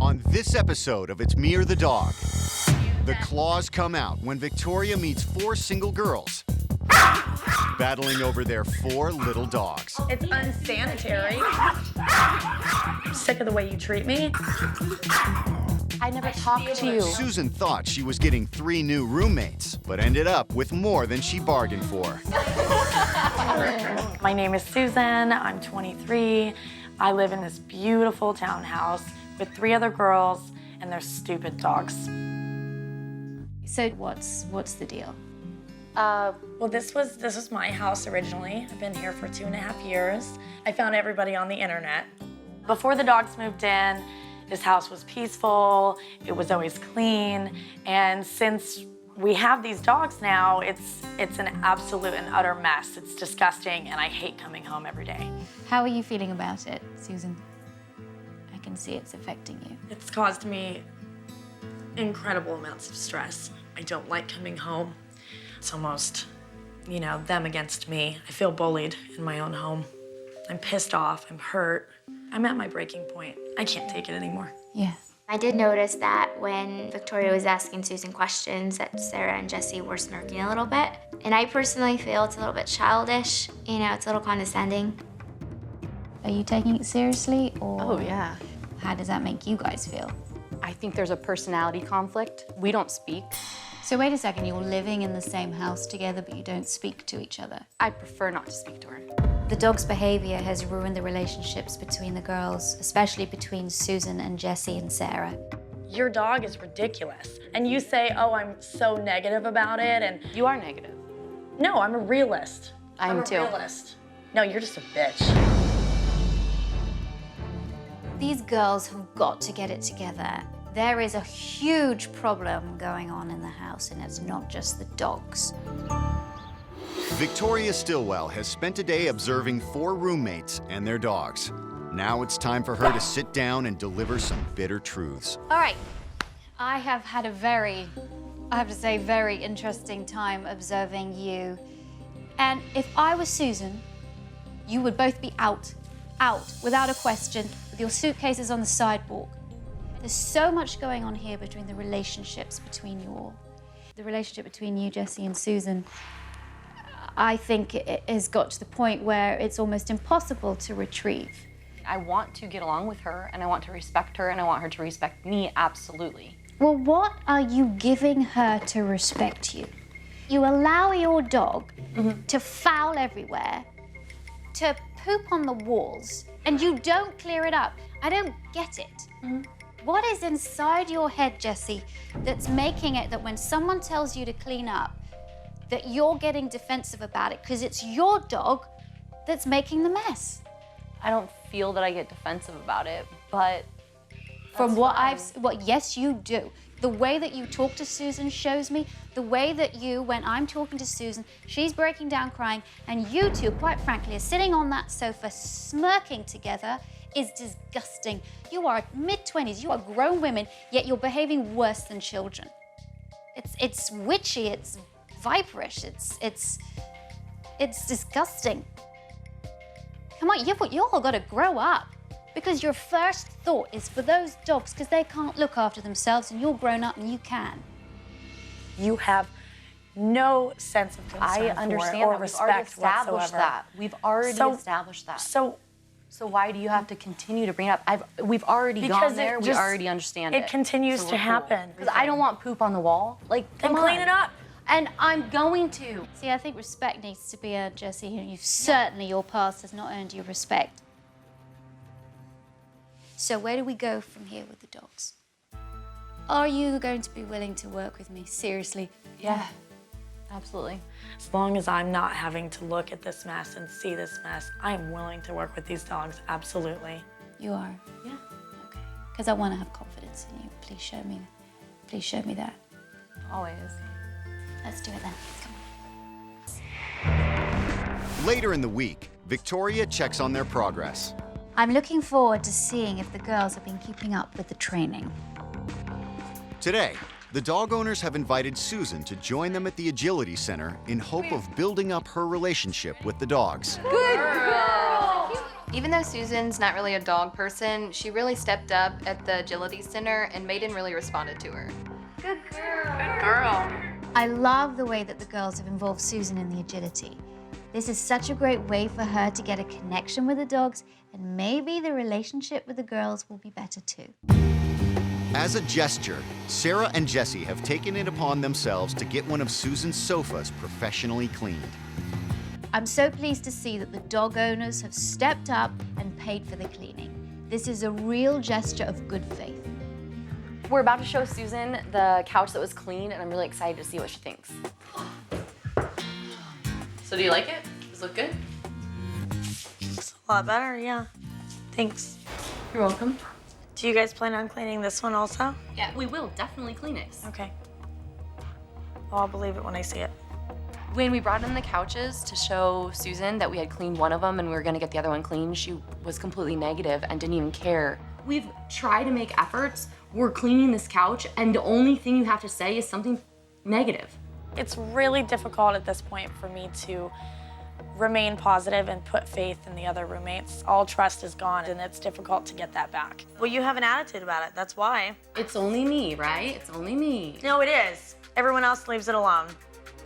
On this episode of It's Me or the Dog, the claws come out when Victoria meets 4 single girls battling over their 4 little dogs. It's unsanitary. I'm sick of the way you treat me. I never talked to you. Susan thought she was getting 3 new roommates, but ended up with more than she bargained for. My name is Susan. I'm 23. I live in this beautiful townhouse with 3 other girls and their stupid dogs. So what's the deal? Well, this was my house originally. I've been here for 2.5 years. I found everybody on the internet. Before the dogs moved in, this house was peaceful. It was always clean. And since we have these dogs now, it's an absolute and utter mess. It's disgusting, and I hate coming home every day. How are you feeling about it, Susan? I can see it's affecting you. It's caused me incredible amounts of stress. I don't like coming home. It's almost, them against me. I feel bullied in my own home. I'm pissed off, I'm hurt. I'm at my breaking point. I can't take it anymore. Yeah. I did notice that when Victoria was asking Susan questions that Sarah and Jesse were smirking a little bit. And I personally feel it's a little bit childish. It's a little condescending. Are you taking it seriously, or Oh, yeah. how does that make you guys feel? I think there's a personality conflict. We don't speak. So wait a second, you're living in the same house together, but you don't speak to each other. I prefer not to speak to her. The dog's behavior has ruined the relationships between the girls, especially between Susan and Jesse and Sarah. Your dog is ridiculous. And you say, oh, I'm so negative about it, and You are negative. no, I'm a realist. I am I'm a too. realist. No, you're just a bitch. These girls have got to get it together. There is a huge problem going on in the house, and it's not just the dogs. Victoria Stilwell has spent a day observing 4 roommates and their dogs. Now it's time for her to sit down and deliver some bitter truths. All right, I have had a very interesting time observing you. And if I was Susan, you would both be out, without a question, with your suitcases on the sidewalk. There's so much going on here between the relationships between you all. The relationship between you, Jesse, and Susan, I think it has got to the point where it's almost impossible to retrieve. I want to get along with her, and I want to respect her, and I want her to respect me, absolutely. Well, what are you giving her to respect you? You allow your dog to foul everywhere, to poop on the walls, and you don't clear it up. I don't get it. What is inside your head, Jesse, that's making it that when someone tells you to clean up, that you're getting defensive about it because it's your dog that's making the mess? I don't feel that I get defensive about it, but From what yes, you do. The way that you talk to Susan shows me, the way that you, when I'm talking to Susan, she's breaking down crying, and you two, quite frankly, are sitting on that sofa smirking together, is disgusting. You are mid-20s, you are grown women, yet you're behaving worse than children. It's witchy, it's viperish, it's disgusting. Come on, you all gotta grow up, because your first thought is for those dogs, because they can't look after themselves, and you're grown up and you can. You have no sense of concern I understand or that. respect whatsoever. We've already established that. So why do you have to continue to bring it up? We've already gone there. We already understand it. It continues to happen. Because I don't want poop on the wall. Like, Then come clean on. it up. And I'm going to. See, I think respect needs to be earned, Jesse. Certainly your past has not earned you respect. So where do we go from here with the dogs? Are you going to be willing to work with me? Seriously? Yeah, absolutely. As long as I'm not having to look at this mess and see this mess, I am willing to work with these dogs, absolutely. You are? Yeah. Okay. Because I want to have confidence in you. Please show me that. Always. Let's do it then. Come on. Later in the week, Victoria checks on their progress. I'm looking forward to seeing if the girls have been keeping up with the training. Today, the dog owners have invited Susan to join them at the Agility Center in hope of building up her relationship with the dogs. Good girl. Even though Susan's not really a dog person, she really stepped up at the agility center and Maiden really responded to her. Good girl. Good girl. I love the way that the girls have involved Susan in the agility. This is such a great way for her to get a connection with the dogs, and maybe the relationship with the girls will be better too. As a gesture, Sarah and Jesse have taken it upon themselves to get one of Susan's sofas professionally cleaned. I'm so pleased to see that the dog owners have stepped up and paid for the cleaning. This is a real gesture of good faith. We're about to show Susan the couch that was clean, and I'm really excited to see what she thinks. So do you like it? Does it look good? It's a lot better, yeah. Thanks. You're welcome. Do you guys plan on cleaning this one also? Yeah, we will definitely clean it. Okay. Well, I'll believe it when I see it. When we brought in the couches to show Susan that we had cleaned one of them and we were gonna get the other one clean, she was completely negative and didn't even care. We've tried to make efforts. We're cleaning this couch, and the only thing you have to say is something negative. It's really difficult at this point for me to remain positive and put faith in the other roommates. All trust is gone, and it's difficult to get that back. Well, you have an attitude about it, that's why. It's only me, right? It's only me. No, it is. Everyone else leaves it alone.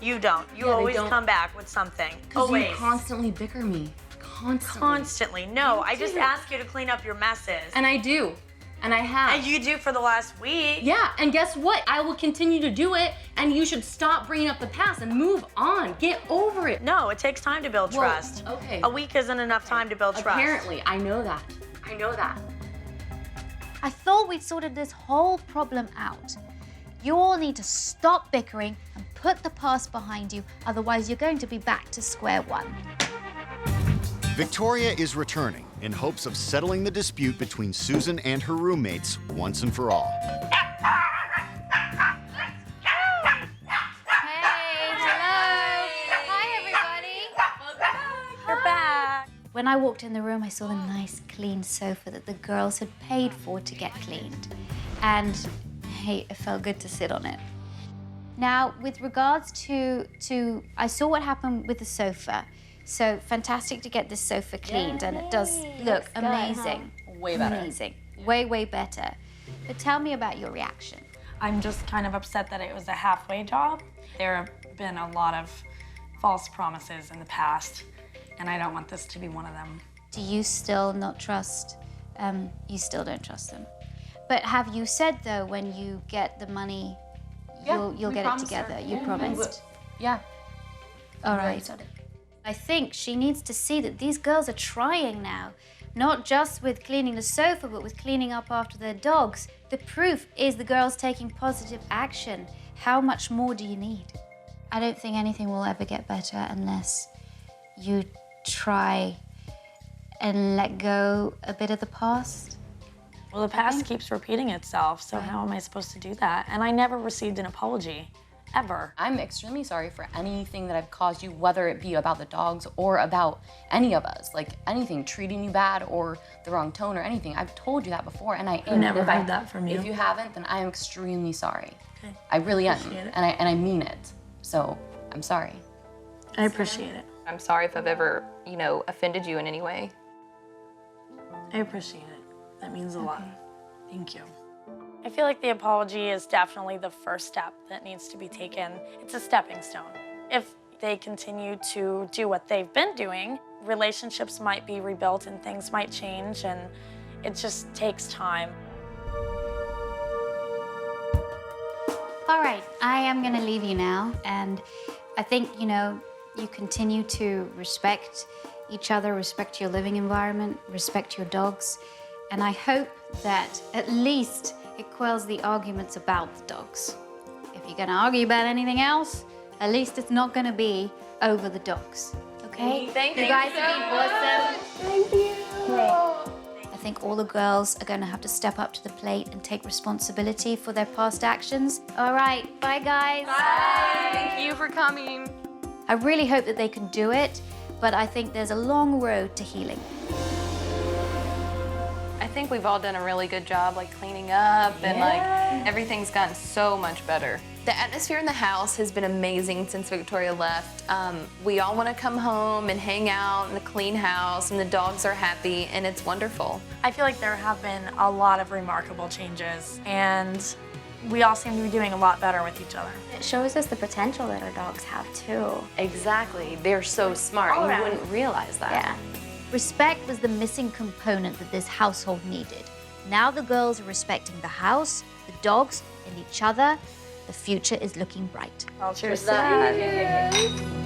You don't. You always come back with something. Because you constantly bicker me. Constantly. No, I just ask you to clean up your messes. And I do. And I have. And you do for the last week. Yeah, and guess what? I will continue to do it, and you should stop bringing up the past and move on. Get over it. No, it takes time to build trust. Okay. A week isn't enough time to build trust. Apparently, I know that. I know that. I thought we'd sorted this whole problem out. You all need to stop bickering and put the past behind you, otherwise you're going to be back to square one. Victoria is returning in hopes of settling the dispute between Susan and her roommates once and for all. Hey, hello. Hi, everybody. You're back. When I walked in the room, I saw the nice, clean sofa that the girls had paid for to get cleaned. And, hey, it felt good to sit on it. Now, with regards to I saw what happened with the sofa. So fantastic to get this sofa cleaned, and it does look amazing. Way better. Amazing. Way, way better. But tell me about your reaction. I'm just kind of upset that it was a halfway job. There have been a lot of false promises in the past, and I don't want this to be one of them. Do you still not trust, you still don't trust them? But have you said, though, when you get the money, you'll get it together? You promised? Yeah. All right. I think she needs to see that these girls are trying now, not just with cleaning the sofa, but with cleaning up after their dogs. The proof is the girls taking positive action. How much more do you need? I don't think anything will ever get better unless you try and let go a bit of the past. Well, the past keeps repeating itself, so how am I supposed to do that? And I never received an apology. Ever. I'm extremely sorry for anything that I've caused you, whether it be about the dogs or about any of us. Like anything, treating you bad or the wrong tone or anything. I've told you that before, and I am. Never heard that from you. If you haven't, then I am extremely sorry. Okay. I really am, Appreciate it. and I mean it. So I'm sorry. I appreciate it. I'm sorry if I've ever, offended you in any way. I appreciate it. That means a lot. Thank you. I feel like the apology is definitely the first step that needs to be taken. It's a stepping stone. If they continue to do what they've been doing, relationships might be rebuilt and things might change, and it just takes time. All right, I am gonna leave you now, and I think, you continue to respect each other, respect your living environment, respect your dogs, and I hope that at least it quells the arguments about the dogs. If you're gonna argue about anything else, at least it's not gonna be over the dogs, okay? Thank you. You guys have been awesome. Thank you. I think all the girls are gonna have to step up to the plate and take responsibility for their past actions. All right, bye guys. Bye. Thank you for coming. I really hope that they can do it, but I think there's a long road to healing. I think we've all done a really good job, cleaning up, and everything's gotten so much better. The atmosphere in the house has been amazing since Victoria left. We all want to come home and hang out in the clean house, and the dogs are happy, and it's wonderful. I feel like there have been a lot of remarkable changes, and we all seem to be doing a lot better with each other. It shows us the potential that our dogs have too. Exactly. They're so smart. All You around. wouldn't realize that. Yeah. Respect was the missing component that this household needed. Now the girls are respecting the house, the dogs, and each other. The future is looking bright. Well, cheers to that.